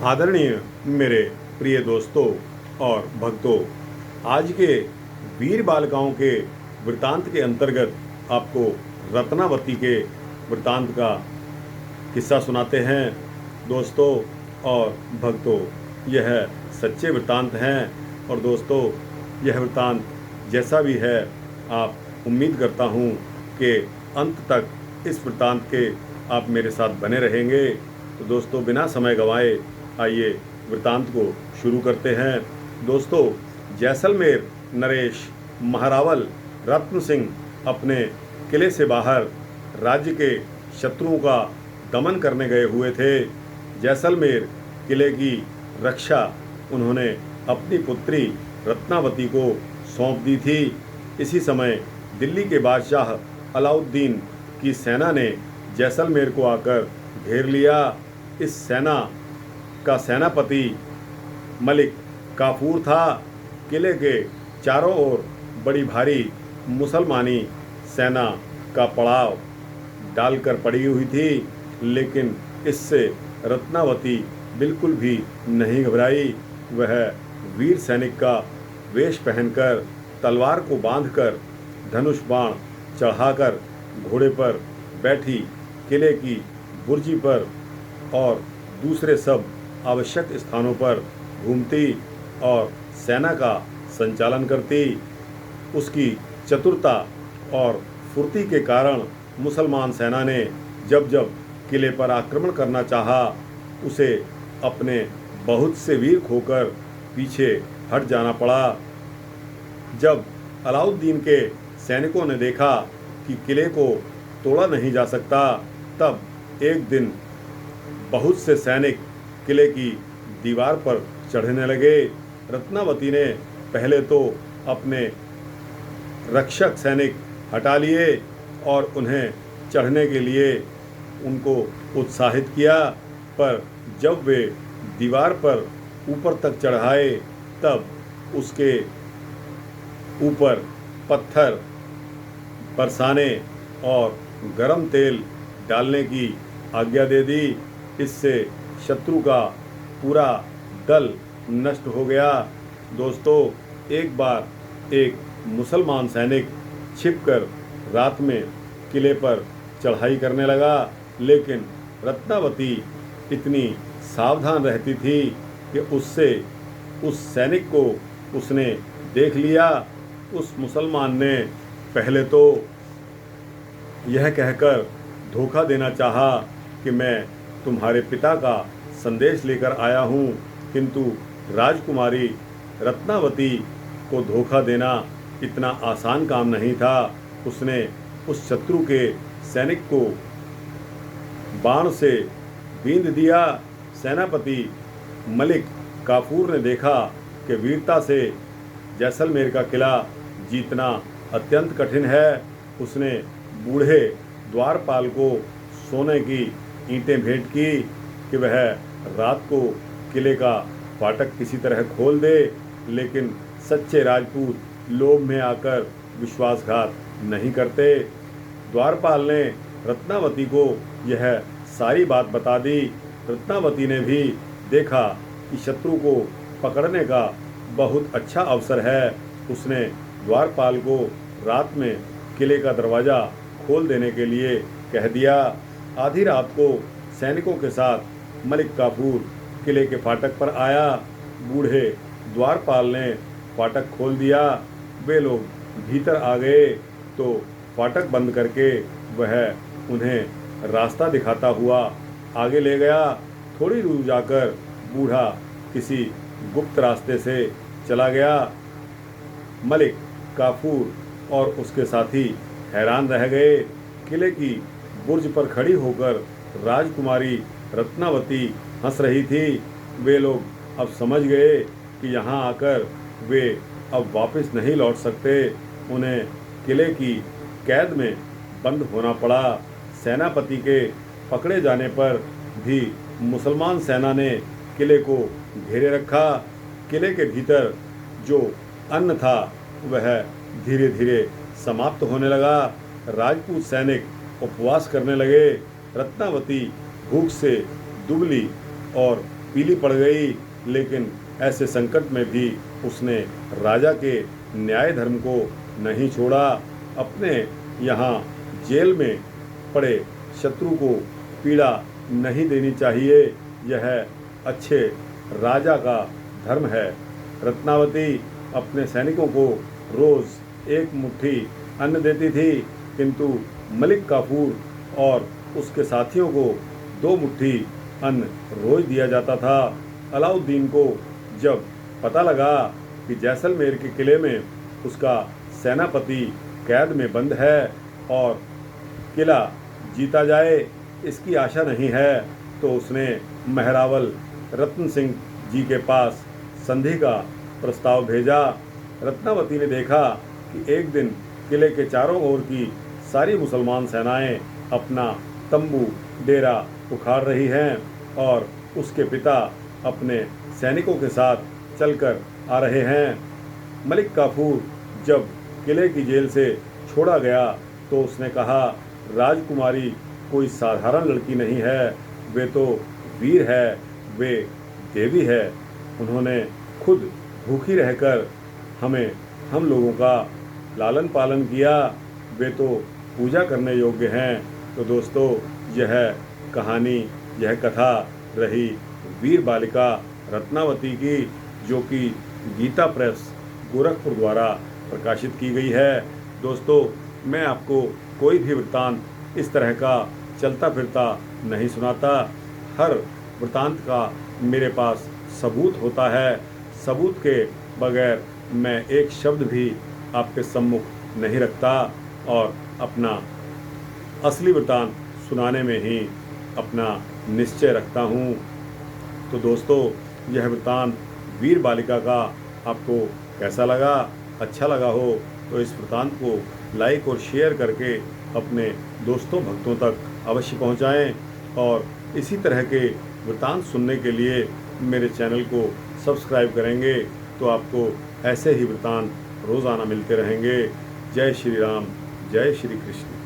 आदरणीय मेरे प्रिय दोस्तों और भक्तों, आज के वीर बालिकाओं के वृतांत के अंतर्गत आपको रत्नावती के वृतांत का किस्सा सुनाते हैं। दोस्तों और भक्तों, यह सच्चे वृतांत हैं और दोस्तों यह वृतांत जैसा भी है, आप उम्मीद करता हूँ कि अंत तक इस वृतांत के आप मेरे साथ बने रहेंगे। तो दोस्तों, बिना समय गंवाए आइए वृतांत को शुरू करते हैं। दोस्तों, जैसलमेर नरेश महारावल रत्न सिंह अपने किले से बाहर राज्य के शत्रुओं का दमन करने गए हुए थे। जैसलमेर किले की रक्षा उन्होंने अपनी पुत्री रत्नावती को सौंप दी थी। इसी समय दिल्ली के बादशाह अलाउद्दीन की सेना ने जैसलमेर को आकर घेर लिया। इस सेना का सेनापति मलिक काफूर था। किले के चारों ओर बड़ी भारी मुसलमानी सेना का पड़ाव डालकर पड़ी हुई थी, लेकिन इससे रत्नावती बिल्कुल भी नहीं घबराई। वह वीर सैनिक का वेश पहनकर, तलवार को बांधकर, धनुष बाण चढ़ाकर घोड़े पर बैठी किले की बुर्जी पर और दूसरे सब आवश्यक स्थानों पर घूमती और सेना का संचालन करती। उसकी चतुरता और फुर्ती के कारण मुसलमान सेना ने जब जब किले पर आक्रमण करना चाहा, उसे अपने बहुत से वीर खोकर पीछे हट जाना पड़ा। जब अलाउद्दीन के सैनिकों ने देखा कि किले को तोड़ा नहीं जा सकता, तब एक दिन बहुत से सैनिक किले की दीवार पर चढ़ने लगे। रत्नावती ने पहले तो अपने रक्षक सैनिक हटा लिए और उन्हें चढ़ने के लिए उनको उत्साहित किया, पर जब वे दीवार पर ऊपर तक चढ़ाए, तब उसके ऊपर पत्थर बरसाने और गरम तेल डालने की आज्ञा दे दी। इससे शत्रु का पूरा दल नष्ट हो गया। दोस्तों, एक बार एक मुसलमान सैनिक छिपकर रात में किले पर चढ़ाई करने लगा, लेकिन रत्नावती इतनी सावधान रहती थी कि उस सैनिक को उसने देख लिया। उस मुसलमान ने पहले तो यह कहकर धोखा देना चाहा कि मैं तुम्हारे पिता का संदेश लेकर आया हूँ, किंतु राजकुमारी रत्नावती को धोखा देना इतना आसान काम नहीं था। उसने उस शत्रु के सैनिक को बाण से बींध दिया। सेनापति मलिक काफूर ने देखा कि वीरता से जैसलमेर का किला जीतना अत्यंत कठिन है। उसने बूढ़े द्वारपाल को सोने की ईंटें भेंट की कि वह रात को किले का फाटक किसी तरह खोल दे, लेकिन सच्चे राजपूत लोभ में आकर विश्वासघात नहीं करते। द्वारपाल ने रत्नावती को यह सारी बात बता दी। रत्नावती ने भी देखा कि शत्रु को पकड़ने का बहुत अच्छा अवसर है। उसने द्वारपाल को रात में किले का दरवाज़ा खोल देने के लिए कह दिया। आधी रात को सैनिकों के साथ मलिक काफूर किले के फाटक पर आया। बूढ़े द्वारपाल ने फाटक खोल दिया। वे लोग भीतर आ गए तो फाटक बंद करके वह उन्हें रास्ता दिखाता हुआ आगे ले गया। थोड़ी दूर जाकर बूढ़ा किसी गुप्त रास्ते से चला गया। मलिक काफूर और उसके साथी हैरान रह गए। किले की बुर्ज पर खड़ी होकर राजकुमारी रत्नावती हंस रही थी। वे लोग अब समझ गए कि यहाँ आकर वे अब वापस नहीं लौट सकते। उन्हें किले की कैद में बंद होना पड़ा। सेनापति के पकड़े जाने पर भी मुसलमान सेना ने किले को घेरे रखा। किले के भीतर जो अन्न था वह धीरे धीरे समाप्त होने लगा। राजपूत सैनिक उपवास करने लगे। रत्नावती भूख से दुबली और पीली पड़ गई, लेकिन ऐसे संकट में भी उसने राजा के न्याय धर्म को नहीं छोड़ा। अपने यहाँ जेल में पड़े शत्रु को पीड़ा नहीं देनी चाहिए, यह अच्छे राजा का धर्म है। रत्नावती अपने सैनिकों को रोज़ एक मुट्ठी अन्न देती थी, किंतु मलिक काफूर और उसके साथियों को 2 मुट्ठी अन्न रोज दिया जाता था। अलाउद्दीन को जब पता लगा कि जैसलमेर के किले में उसका सेनापति कैद में बंद है और किला जीता जाए इसकी आशा नहीं है, तो उसने महरावल रत्न सिंह जी के पास संधि का प्रस्ताव भेजा। रत्नावती ने देखा कि एक दिन किले के चारों ओर की सारी मुसलमान सेनाएं अपना तंबू डेरा उखाड़ रही हैं और उसके पिता अपने सैनिकों के साथ चलकर आ रहे हैं। मलिक काफूर जब किले की जेल से छोड़ा गया तो उसने कहा, राजकुमारी कोई साधारण लड़की नहीं है, वे तो वीर है, वे देवी है। उन्होंने खुद भूखी रहकर हम लोगों का लालन पालन किया, वे तो पूजा करने योग्य हैं। तो दोस्तों, यह कहानी, यह कथा रही वीर बालिका रत्नावती की, जो कि गीता प्रेस गोरखपुर द्वारा प्रकाशित की गई है। दोस्तों, मैं आपको कोई भी वृत्तांत इस तरह का चलता फिरता नहीं सुनाता। हर वृत्तांत का मेरे पास सबूत होता है। सबूत के बगैर मैं एक शब्द भी आपके सम्मुख नहीं रखता और अपना असली वृत्तांत सुनाने में ही अपना निश्चय रखता हूँ। तो दोस्तों, यह वृत्तांत वीर बालिका का आपको कैसा लगा? अच्छा लगा हो तो इस वृत्तांत को लाइक और शेयर करके अपने दोस्तों भक्तों तक अवश्य पहुंचाएं और इसी तरह के वृत्तांत सुनने के लिए मेरे चैनल को सब्सक्राइब करेंगे तो आपको ऐसे ही वृत्तांत रोज़ाना मिलते रहेंगे। जय श्री राम, जय श्री कृष्ण।